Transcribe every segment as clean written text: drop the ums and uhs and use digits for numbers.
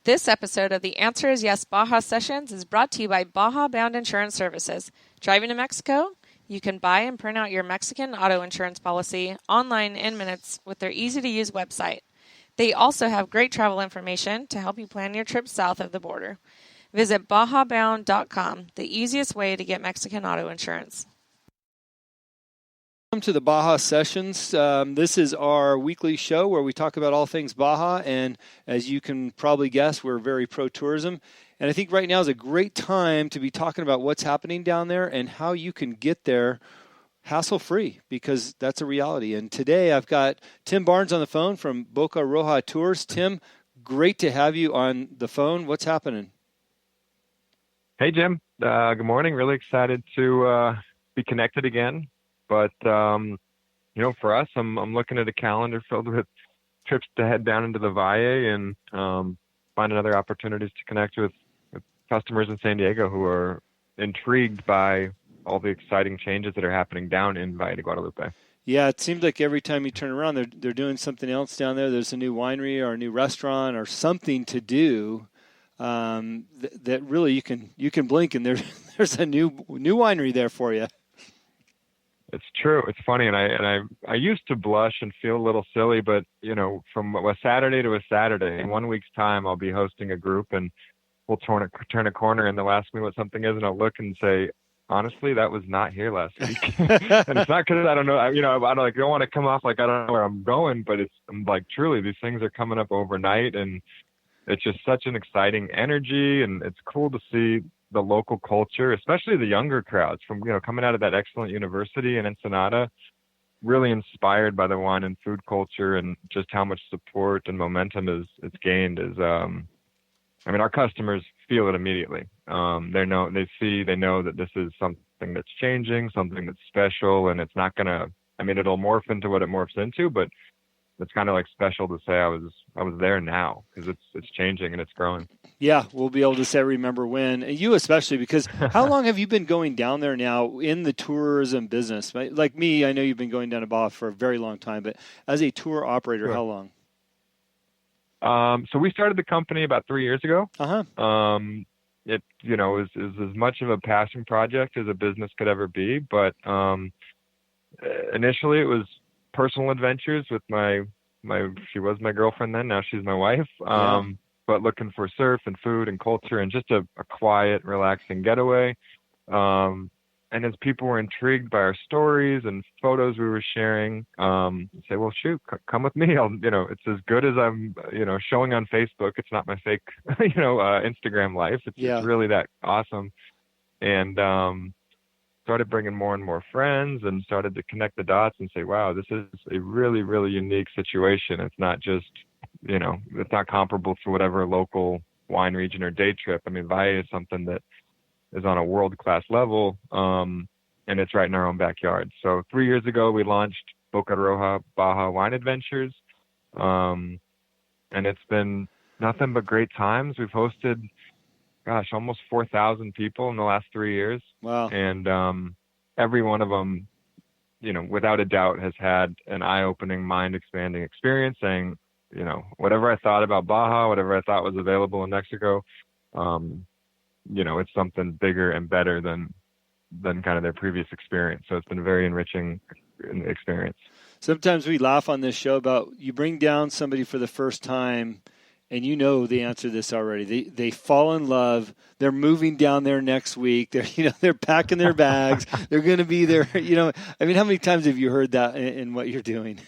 This episode of The Answer is Yes Baja Sessions is brought to you by Baja Bound Insurance Services. Driving to Mexico? You can buy and print out your Mexican auto insurance policy online in minutes with their easy-to-use website. They also have great travel information to help you plan your trip south of the border. Visit bajabound.com, the easiest way to get Mexican auto insurance. Welcome to the Baja Sessions. This is our weekly show where we talk about all things Baja, and as you can probably guess, we're very pro-tourism. And I think right now is a great time to be talking about what's happening down there and how you can get there hassle-free, because that's a reality. And today I've got Tim Barnes on the phone from Boca Roja Tours. Tim, great to have you on the phone. What's happening? Hey, Jim. Good morning. Really excited to be connected again. But, for us, I'm looking at a calendar filled with trips to head down into the Valle and find other opportunities to connect with customers in San Diego who are intrigued by all the exciting changes that are happening down in Valle de Guadalupe. Yeah, it seems like every time you turn around, they're doing something else down there. There's a new winery or a new restaurant or something to do that really you can blink and there's a new winery there for you. It's true. It's funny, and I used to blush and feel a little silly, but from a Saturday to a Saturday, in 1 week's time, I'll be hosting a group, and we'll turn a corner, and they'll ask me what something is, and I'll look and say, honestly, that was not here last week. And it's not because I don't know. I don't want to come off like I don't know where I'm going, but I'm like, truly, these things are coming up overnight, and it's just such an exciting energy, and it's cool to see the local culture, especially the younger crowds from, coming out of that excellent university in Ensenada, really inspired by the wine and food culture and just how much support and momentum it's gained our customers feel it immediately. They know that this is something that's changing, something that's special, and it's not gonna, it'll morph into what it morphs into, but it's kind of like special to say I was there now, because it's changing and it's growing. Yeah, we'll be able to say remember when. And you especially, because how long have you been going down there now in the tourism business? Like me, I know you've been going down to Baja for a very long time, but as a tour operator, Sure. How long? So we started the company about 3 years ago. Uh-huh. It is as much of a passion project as a business could ever be, but initially it was personal adventures with she was my girlfriend then, now she's my wife. Yeah. But looking for surf and food and culture and just a quiet, relaxing getaway. And as people were intrigued by our stories and photos we were sharing, say, well, shoot, come with me. It's as good as I'm, showing on Facebook. It's not my fake, Instagram life. It's really that awesome. And, started bringing more and more friends and started to connect the dots and say, wow, this is a really, really unique situation. It's not just, it's not comparable to whatever local wine region or day trip. Valle is something that is on a world-class level, and it's right in our own backyard. So 3 years ago, we launched Boca Roja Baja Wine Adventures, and it's been nothing but great times. We've hosted almost 4,000 people in the last 3 years. Wow. And every one of them, without a doubt has had an eye-opening, mind-expanding experience saying, whatever I thought about Baja, whatever I thought was available in Mexico, it's something bigger and better than kind of their previous experience. So it's been a very enriching experience. Sometimes we laugh on this show about you bring down somebody for the first time and the answer to this already. They fall in love. They're moving down there next week. They're packing their bags. They're going to be there. How many times have you heard that in what you're doing?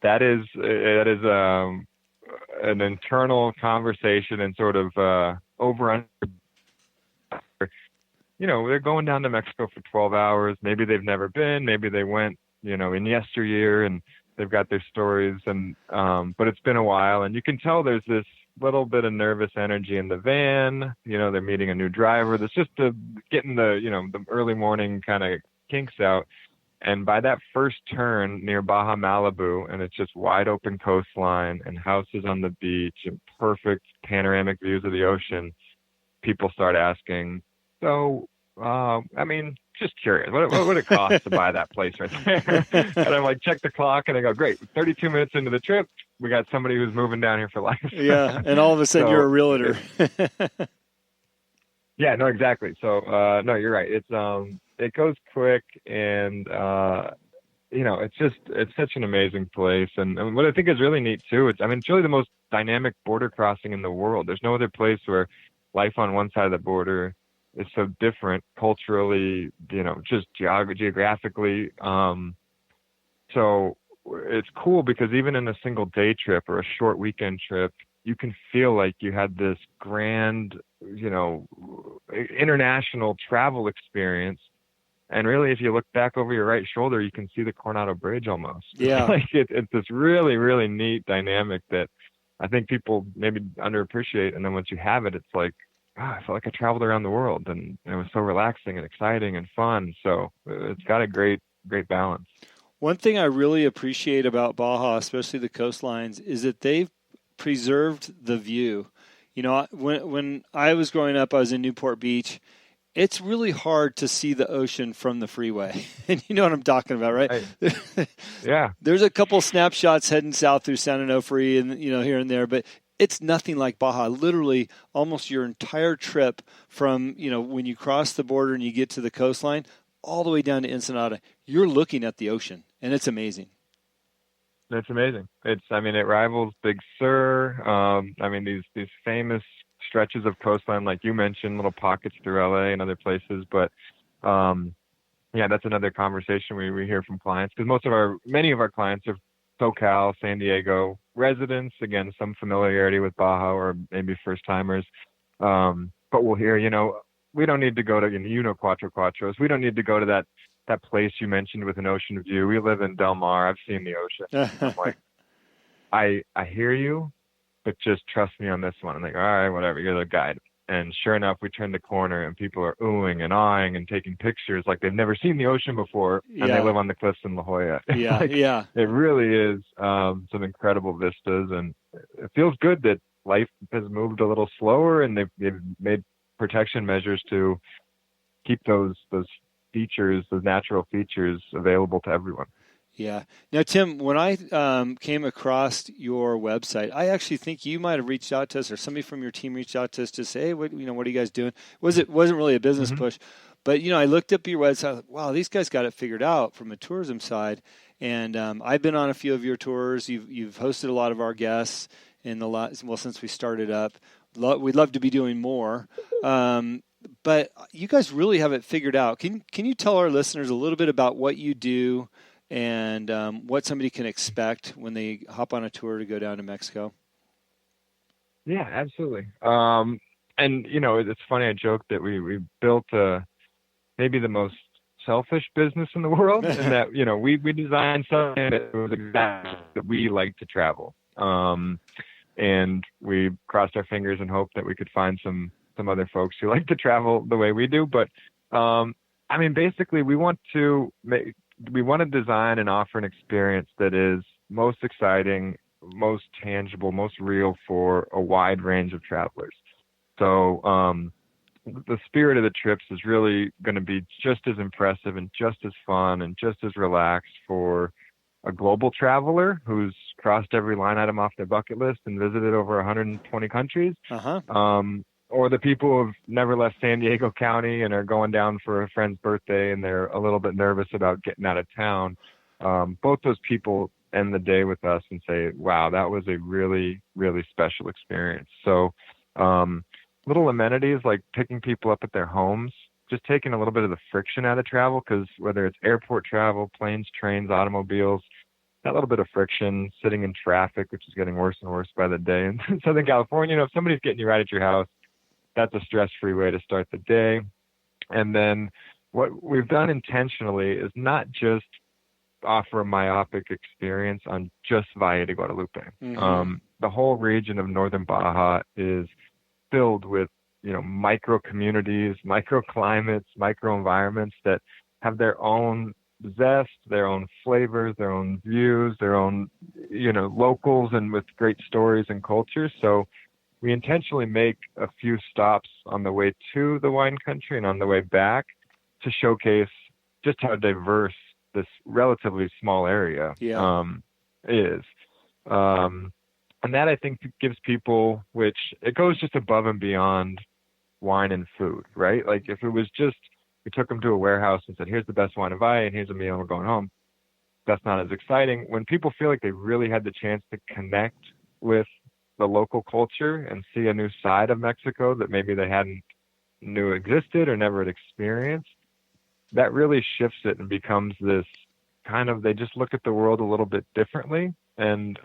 That is an internal conversation and sort of over. They're going down to Mexico for 12 hours. Maybe they've never been. Maybe they went, in yesteryear, and they've got their stories, and but it's been a while, and you can tell there's this little bit of nervous energy in the van. They're meeting a new driver. That's just getting the early morning kind of kinks out. And by that first turn near Baja Malibu, and it's just wide open coastline and houses on the beach and perfect panoramic views of the ocean, people start asking, so, just curious. What would it cost to buy that place right there? And I'm like, check the clock, and I go, great. 32 minutes into the trip, we got somebody who's moving down here for life. Yeah, and all of a sudden you're a realtor. Yeah, no, exactly. So, no, you're right. It goes quick, and it's such an amazing place. And what I think is really neat too, it's really the most dynamic border crossing in the world. There's no other place where life on one side of the border is so different culturally, just geographically. So it's cool because even in a single day trip or a short weekend trip, you can feel like you had this grand, international travel experience. And really, if you look back over your right shoulder, you can see the Coronado Bridge almost. Yeah. It's this really, really neat dynamic that I think people maybe underappreciate. And then once you have it, it's like, I felt like I traveled around the world, and it was so relaxing and exciting and fun. So it's got a great, great balance. One thing I really appreciate about Baja, especially the coastlines, is that they've preserved the view. When I was growing up, I was in Newport Beach. It's really hard to see the ocean from the freeway. And you know what I'm talking about, right? Yeah. There's a couple snapshots heading south through San Onofre and, here and there, but it's nothing like Baja. Literally almost your entire trip from, when you cross the border and you get to the coastline all the way down to Ensenada, you're looking at the ocean, and it's amazing. It's amazing. It rivals Big Sur. These famous stretches of coastline, like you mentioned, little pockets through LA and other places. But that's another conversation we hear from clients, because many of our clients are SoCal, San Diego residents. Again, some familiarity with Baja or maybe first timers. But we'll hear, we don't need to go to, Cuatro Cuatros. We don't need to go to that place you mentioned with an ocean view. We live in Del Mar. I've seen the ocean. I'm like, I hear you, but just trust me on this one. I'm like, all right, whatever, you're the guide. And sure enough, we turn the corner and people are oohing and awing and taking pictures like they've never seen the ocean before, and they live on the cliffs in La Jolla. Yeah. It really is some incredible vistas, and it feels good that life has moved a little slower, and they've made protection measures to keep those features, those natural features, available to everyone. Yeah. Now, Tim, when I came across your website, I actually think you might have reached out to us, or somebody from your team reached out to us to say, hey, what are you guys doing? Wasn't really a business push, but I looked up your website. I was like, wow, these guys got it figured out from a tourism side. And I've been on a few of your tours. You've hosted a lot of our guests since we started up. We'd love to be doing more. But you guys really have it figured out. Can you tell our listeners a little bit about what you do and what somebody can expect when they hop on a tour to go down to Mexico? Yeah, absolutely. It's funny, I joke that we built maybe the most selfish business in the world, and that, we designed something that was exactly that we like to travel. And we crossed our fingers and hoped that we could find some other folks who like to travel the way we do. But basically we want to design and offer an experience that is most exciting, most tangible, most real for a wide range of travelers. So the spirit of the trips is really going to be just as impressive and just as fun and just as relaxed for a global traveler who's crossed every line item off their bucket list and visited over 120 countries. Or the people who have never left San Diego County and are going down for a friend's birthday and they're a little bit nervous about getting out of town. Both those people end the day with us and say, wow, that was a really, really special experience. So little amenities like picking people up at their homes, just taking a little bit of the friction out of travel, because whether it's airport travel, planes, trains, automobiles, that little bit of friction, sitting in traffic, which is getting worse and worse by the day. In Southern California, if somebody's getting you right at your house, that's a stress-free way to start the day. And then what we've done intentionally is not just offer a myopic experience on just Valle de Guadalupe. The whole region of northern Baja is filled with, micro communities, microclimates, micro environments that have their own zest, their own flavors, their own views, their own, locals, and with great stories and cultures. So we intentionally make a few stops on the way to the wine country and on the way back to showcase just how diverse this relatively small area is. And that, I think, gives people, which it goes just above and beyond wine and food, right? Like if it was just, we took them to a warehouse and said, here's the best wine to buy and here's a meal and we're going home. That's not as exciting. When people feel like they really had the chance to connect with the local culture and see a new side of Mexico that maybe they hadn't knew existed or never had experienced, that really shifts it and becomes this kind of, they just look at the world a little bit differently. And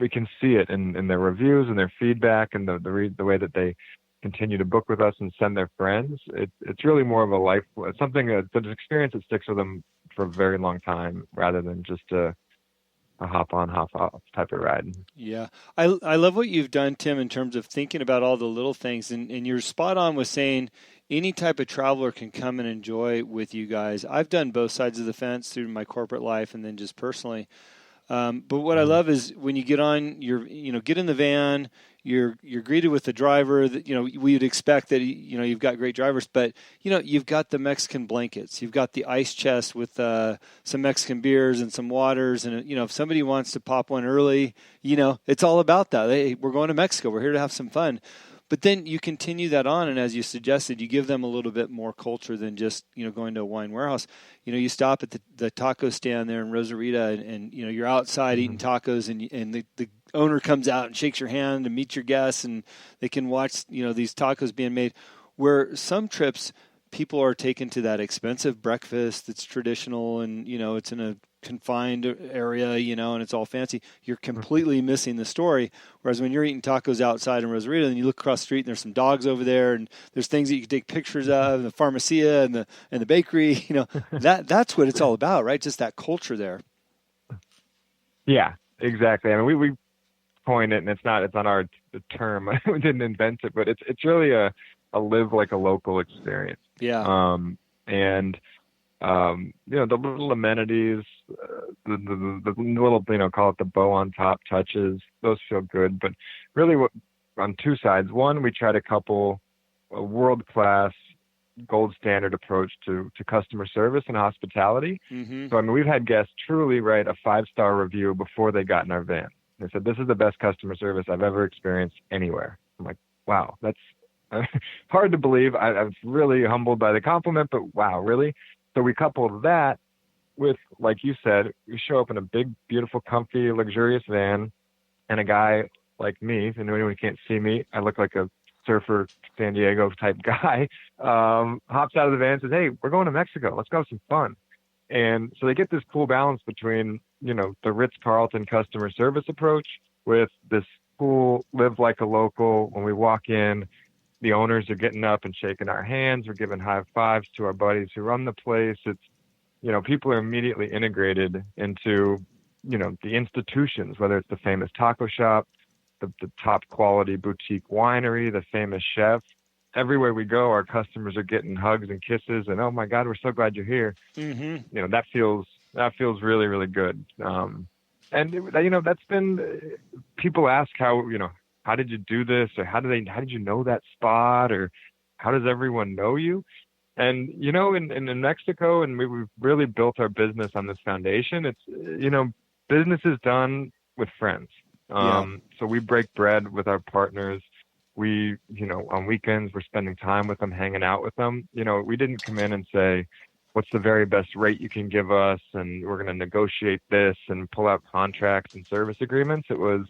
we can see it in their reviews and their feedback and the way that they continue to book with us and send their friends. It's really more of a life, something that's an experience that sticks with them for a very long time rather than just a hop on, hop off type of ride. Yeah. I love what you've done, Tim, in terms of thinking about all the little things. And you're spot on with saying any type of traveler can come and enjoy with you guys. I've done both sides of the fence through my corporate life and then just personally. But what I love is when you get on get in the van, you're greeted with the driver that, we would expect that, you've got great drivers, but, you've got the Mexican blankets, you've got the ice chest with some Mexican beers and some waters. And, if somebody wants to pop one early, it's all about that. Hey, we're going to Mexico. We're here to have some fun. But then you continue that on, and as you suggested, you give them a little bit more culture than just going to a wine warehouse. You stop at the taco stand there in Rosarita, and you're outside eating tacos, and the owner comes out and shakes your hand and meets your guests, and they can watch these tacos being made. Where some trips, people are taken to that expensive breakfast that's traditional, and it's in a confined area, and it's all fancy. You're completely missing the story. Whereas when you're eating tacos outside in Rosarita and you look across the street and there's some dogs over there and there's things that you can take pictures of, the pharmacia and the bakery, that's what it's all about, right? Just that culture there. Yeah, exactly. I mean, we coined it, and it's not our term. We didn't invent it, but it's really a live like a local experience. Yeah. The little amenities, the little, call it the bow on top touches, those feel good. But really on two sides. One, we try to couple a world-class gold standard approach to customer service and hospitality. Mm-hmm. So, we've had guests truly write a 5-star review before they got in our van. They said, this is the best customer service I've ever experienced anywhere. I'm like, wow, that's hard to believe. I was really humbled by the compliment, but wow, really? So we coupled that with, like you said, we show up in a big, beautiful, comfy, luxurious van, and a guy like me, and anyone can't see me, I look like a surfer San Diego type guy, hops out of the van and says, hey, we're going to Mexico. Let's go have some fun. And so they get this cool balance between, the Ritz-Carlton customer service approach with this cool live like a local. When we walk in, the owners are getting up and shaking our hands. We're giving high fives to our buddies who run the place. It's, people are immediately integrated into, the institutions, whether it's the famous taco shop, the top quality boutique winery, the famous chef. Everywhere we go, our customers are getting hugs and kisses and, oh my God, we're so glad you're here. Mm-hmm. That feels really, really good. That's been, people ask how did you do this? Or how did you know that spot? Or how does everyone know you? And, in Mexico, and we've really built our business on this foundation. It's, business is done with friends. So we break bread with our partners. We, on weekends, we're spending time with them, hanging out with them. We didn't come in and say, what's the very best rate you can give us? And we're going to negotiate this and pull out contracts and service agreements. It was,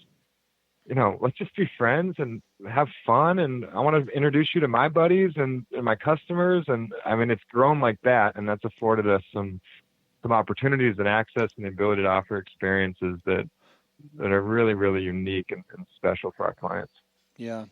let's just be friends and have fun. And I want to introduce you to my buddies and my customers. And it's grown like that. And that's afforded us some opportunities and access and the ability to offer experiences that are really, really unique and special for our clients. Yeah.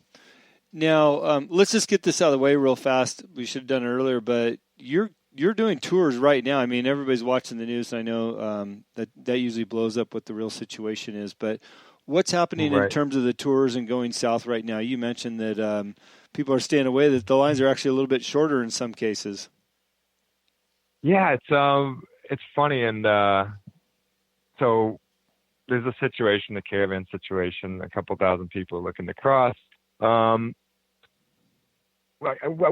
Now, let's just get this out of the way real fast. We should have done it earlier, but you're doing tours right now. Everybody's watching the news. I know that usually blows up what the real situation is, but what's happening in terms of the tours and going south right now? You mentioned that people are staying away, that the lines are actually a little bit shorter in some cases. Yeah, it's funny. And so there's a situation, the caravan situation, a couple thousand people are looking to cross.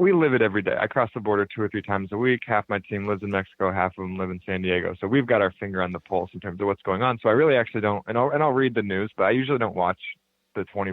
we live it every day. I cross the border 2 or 3 times a week. Half my team lives in Mexico, half of them live in San Diego. So we've got our finger on the pulse in terms of what's going on. So I really actually don't, and I'll read the news, but I usually don't watch the 20